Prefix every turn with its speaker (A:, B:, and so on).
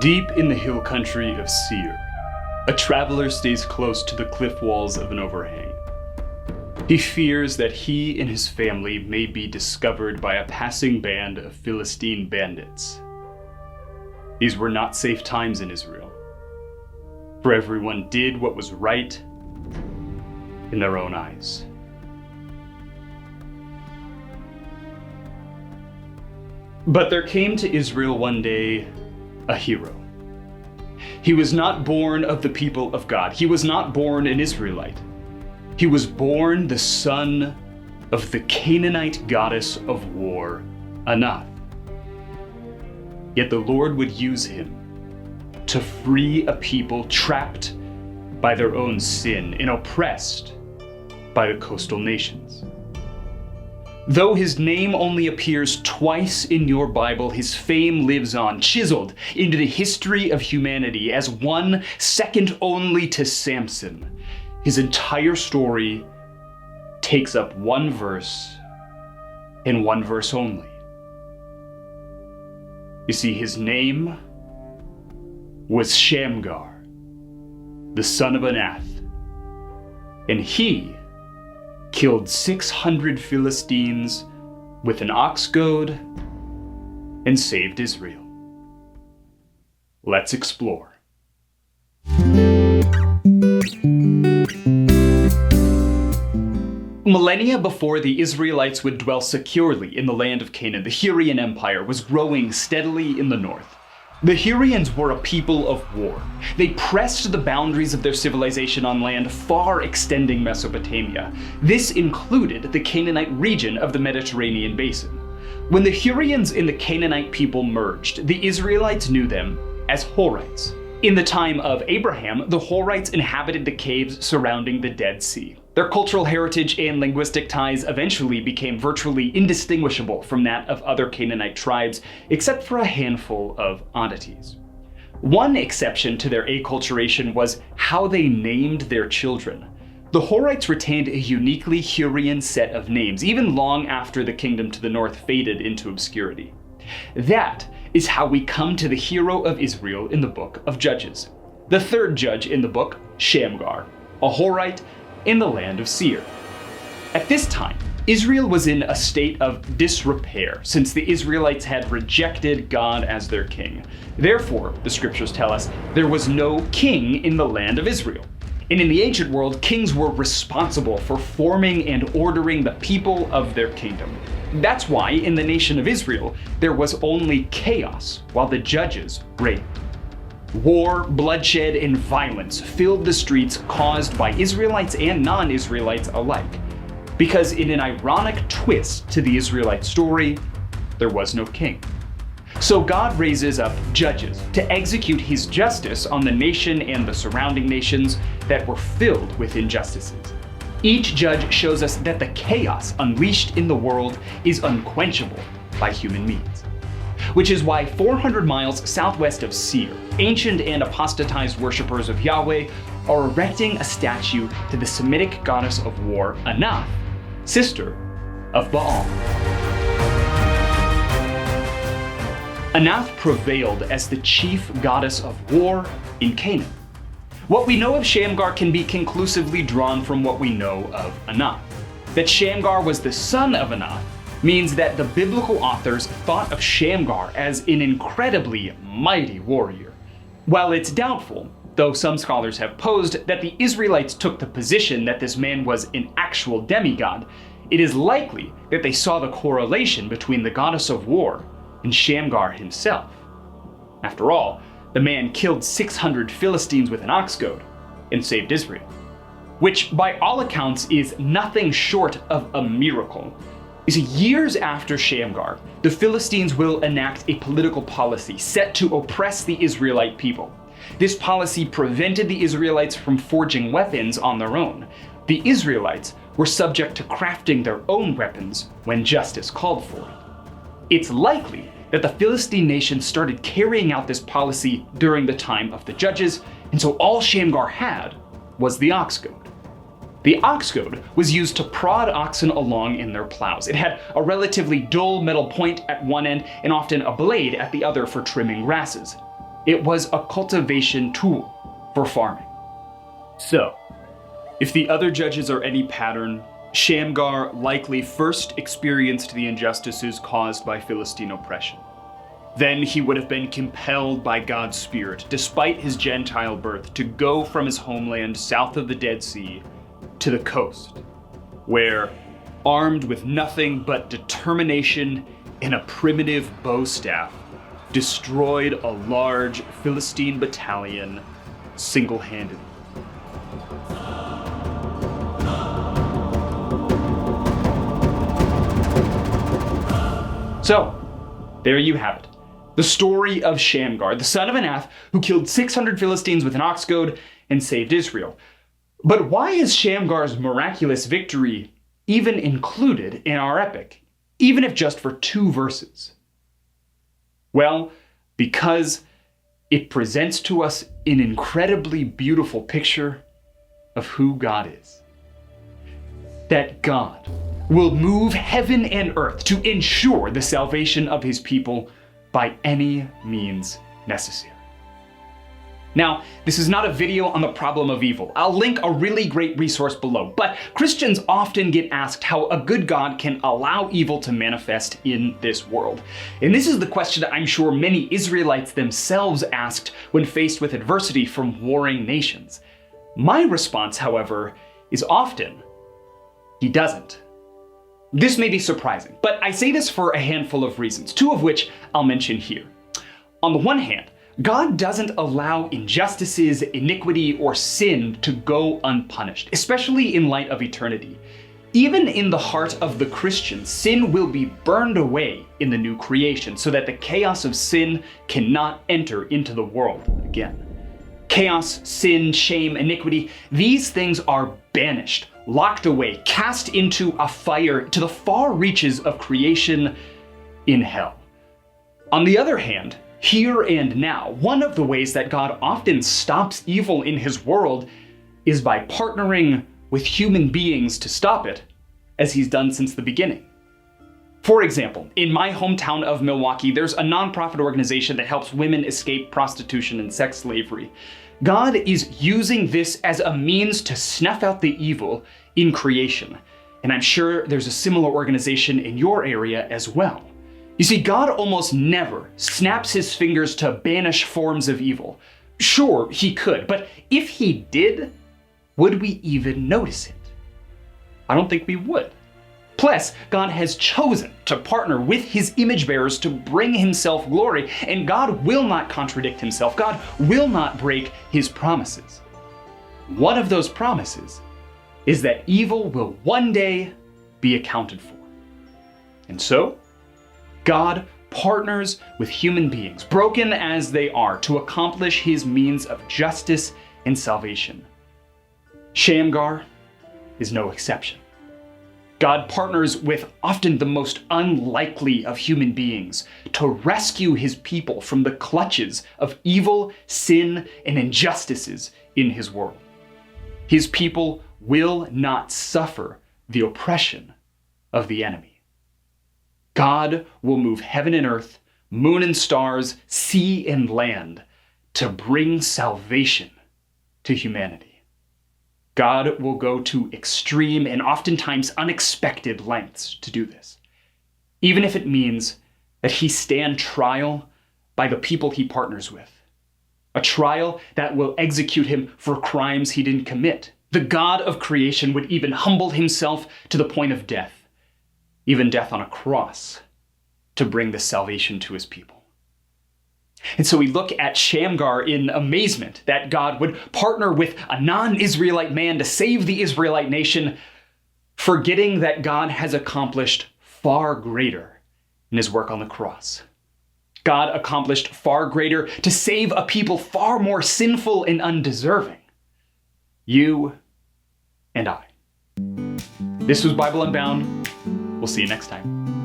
A: Deep in the hill country of Seir, a traveler stays close to the cliff walls of an overhang. He fears that he and his family may be discovered by a passing band of Philistine bandits. These were not safe times in Israel, for everyone did what was right in their own eyes. But there came to Israel one day a hero. He was not born of the people of God. He was not born an Israelite. He was born the son of the Canaanite goddess of war, Anath. Yet the Lord would use him to free a people trapped by their own sin and oppressed by the coastal nations. Though his name only appears twice in your Bible, his fame lives on, chiseled into the history of humanity as one second only to Samson. His entire story takes up one verse and one verse only. You see, his name was Shamgar, the son of Anath, and he killed 600 Philistines with an ox goad and saved Israel. Let's explore. Millennia before the Israelites would dwell securely in the land of Canaan, the Hurrian Empire was growing steadily in the north. The Hurrians were a people of war. They pressed the boundaries of their civilization on land far extending Mesopotamia. This included the Canaanite region of the Mediterranean basin. When the Hurrians and the Canaanite people merged, the Israelites knew them as Horites. In the time of Abraham, the Horites inhabited the caves surrounding the Dead Sea. Their cultural heritage and linguistic ties eventually became virtually indistinguishable from that of other Canaanite tribes, except for a handful of oddities. One exception to their acculturation was how they named their children. The Horites retained a uniquely Hurrian set of names, even long after the kingdom to the north faded into obscurity. That is how we come to the hero of Israel in the book of Judges. The third judge in the book, Shamgar, a Horite in the land of Seir. At this time, Israel was in a state of disrepair since the Israelites had rejected God as their king. Therefore, the scriptures tell us, there was no king in the land of Israel. And in the ancient world, kings were responsible for forming and ordering the people of their kingdom. That's why in the nation of Israel, there was only chaos while the judges reigned. War, bloodshed, and violence filled the streets caused by Israelites and non-Israelites alike. Because in an ironic twist to the Israelite story, there was no king. So God raises up judges to execute his justice on the nation and the surrounding nations that were filled with injustices. Each judge shows us that the chaos unleashed in the world is unquenchable by human means. Which is why 400 miles southwest of Seir, ancient and apostatized worshippers of Yahweh are erecting a statue to the Semitic goddess of war, Anath, sister of Baal. Anath prevailed as the chief goddess of war in Canaan. What we know of Shamgar can be conclusively drawn from what we know of Anath. That Shamgar was the son of Anath means that the biblical authors thought of Shamgar as an incredibly mighty warrior. While it's doubtful, though some scholars have posed, that the Israelites took the position that this man was an actual demigod, it is likely that they saw the correlation between the goddess of war and Shamgar himself. After all, the man killed 600 Philistines with an ox goad and saved Israel, which by all accounts is nothing short of a miracle. You see, years after Shamgar, the Philistines will enact a political policy set to oppress the Israelite people. This policy prevented the Israelites from forging weapons on their own. The Israelites were subject to crafting their own weapons when justice called for it. It's likely that the Philistine nation started carrying out this policy during the time of the judges, and so all Shamgar had was the ox goad. The ox goad was used to prod oxen along in their plows. It had a relatively dull metal point at one end and often a blade at the other for trimming grasses. It was a cultivation tool for farming. So, if the other judges are any pattern, Shamgar likely first experienced the injustices caused by Philistine oppression. Then he would have been compelled by God's Spirit, despite his Gentile birth, to go from his homeland south of the Dead Sea to the coast, where, armed with nothing but determination and a primitive bow staff, destroyed a large Philistine battalion single-handedly. So, there you have it. The story of Shamgar, the son of Anath, who killed 600 Philistines with an ox goad and saved Israel. But why is Shamgar's miraculous victory even included in our epic, even if just for 2 verses? Well, because it presents to us an incredibly beautiful picture of who God is. That God will move heaven and earth to ensure the salvation of his people by any means necessary. Now, this is not a video on the problem of evil. I'll link a really great resource below, but Christians often get asked how a good God can allow evil to manifest in this world. And this is the question I'm sure many Israelites themselves asked when faced with adversity from warring nations. My response, however, is often, he doesn't. This may be surprising, but I say this for a handful of reasons, 2 of which I'll mention here. On the one hand, God doesn't allow injustices, iniquity, or sin to go unpunished, especially in light of eternity. Even in the heart of the Christian, sin will be burned away in the new creation so that the chaos of sin cannot enter into the world again. Chaos, sin, shame, iniquity, these things are banished, locked away, cast into a fire to the far reaches of creation in hell. On the other hand, here and now, one of the ways that God often stops evil in his world is by partnering with human beings to stop it, as he's done since the beginning. For example, in my hometown of Milwaukee, there's a nonprofit organization that helps women escape prostitution and sex slavery. God is using this as a means to snuff out the evil in creation, and I'm sure there's a similar organization in your area as well. You see, God almost never snaps his fingers to banish forms of evil. Sure, he could, but if he did, would we even notice it? I don't think we would. Plus, God has chosen to partner with his image bearers to bring himself glory, and God will not contradict himself. God will not break his promises. One of those promises is that evil will one day be accounted for. And so, God partners with human beings, broken as they are, to accomplish his means of justice and salvation. Shamgar is no exception. God partners with often the most unlikely of human beings to rescue his people from the clutches of evil, sin, and injustices in his world. His people will not suffer the oppression of the enemy. God will move heaven and earth, moon and stars, sea and land to bring salvation to humanity. God will go to extreme and oftentimes unexpected lengths to do this, even if it means that he stand trial by the people he partners with, a trial that will execute him for crimes he didn't commit. The God of creation would even humble himself to the point of death, even death on a cross, to bring this salvation to his people. And so we look at Shamgar in amazement that God would partner with a non-Israelite man to save the Israelite nation, forgetting that God has accomplished far greater in his work on the cross. God accomplished far greater to save a people far more sinful and undeserving. You and I. This was Bible Unbound. We'll see you next time.